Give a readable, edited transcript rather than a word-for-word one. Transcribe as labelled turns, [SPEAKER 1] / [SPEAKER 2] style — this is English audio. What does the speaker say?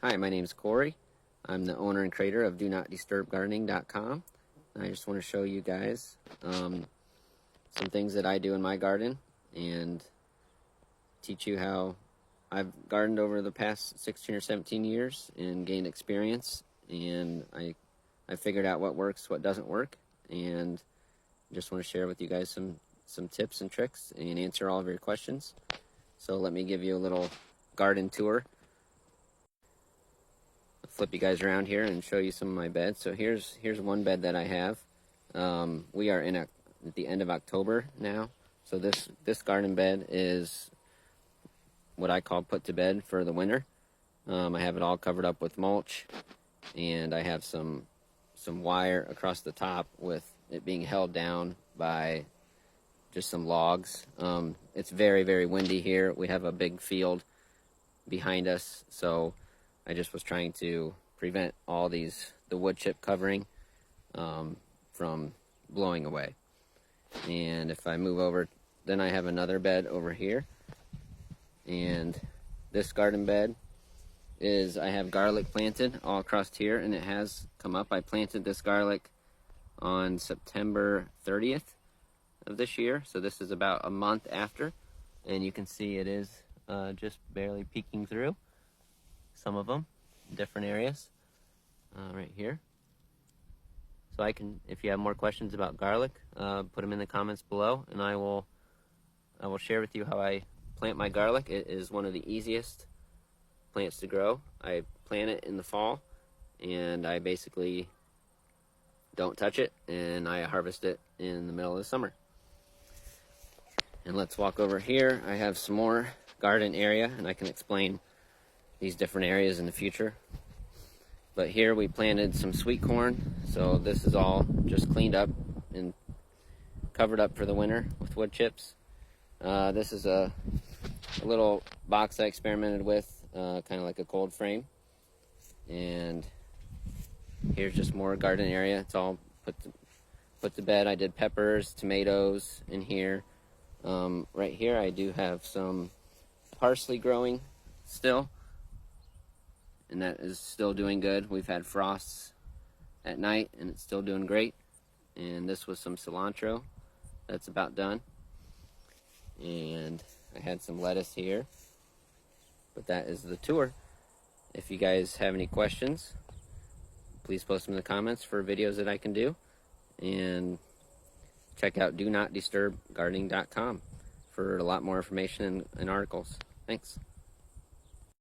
[SPEAKER 1] Hi, my name is Corey. I'm the owner and creator of DoNotDisturbGardening.com. I just want to show you guys some things that I do in my garden and teach you how I've gardened over the past 16 or 17 years and gained experience, and I figured out what works, what doesn't work, and just want to share with you guys some tips and tricks and answer all of your questions. So let me give you a little garden tour. I'll flip you guys around here and show you some of my beds. So here's one bed that I have. We are at the end of October now. So this garden bed is what I call put to bed for the winter. I have it all covered up with mulch, and I have some wire across the top with it being held down by just some logs. It's very, very windy here. We have a big field behind us, so I just was trying to prevent all the wood chip covering from blowing away. And if I move over, then I have another bed over here. And this garden bed I have garlic planted all across here, and it has come up. I planted this garlic on September 30th of this year, so this is about a month after, and you can see it is just barely peeking through some of them, different areas right here. So if you have more questions about garlic, put them in the comments below, and I will share with you how I plant my garlic. It is one of the easiest plants to grow. I plant it in the fall, and I basically don't touch it, and I harvest it in the middle of the summer. And let's walk over here. I have some more garden area, and I can explain these different areas in the future. But here we planted some sweet corn, so this is all just cleaned up and covered up for the winter with wood chips. This is a little box I experimented with, kind of like a cold frame. And here's just more garden area. It's all put to bed. I did peppers, tomatoes in here. Right here I do have some parsley growing still, and that is still doing good. We've had frosts at night, and it's still doing great. And this was some cilantro that's about done. And I had some lettuce here. But that is the tour. If you guys have any questions, please post them in the comments for videos that I can do. And check out DoNotDisturbGardening.com for a lot more information and articles. Thanks.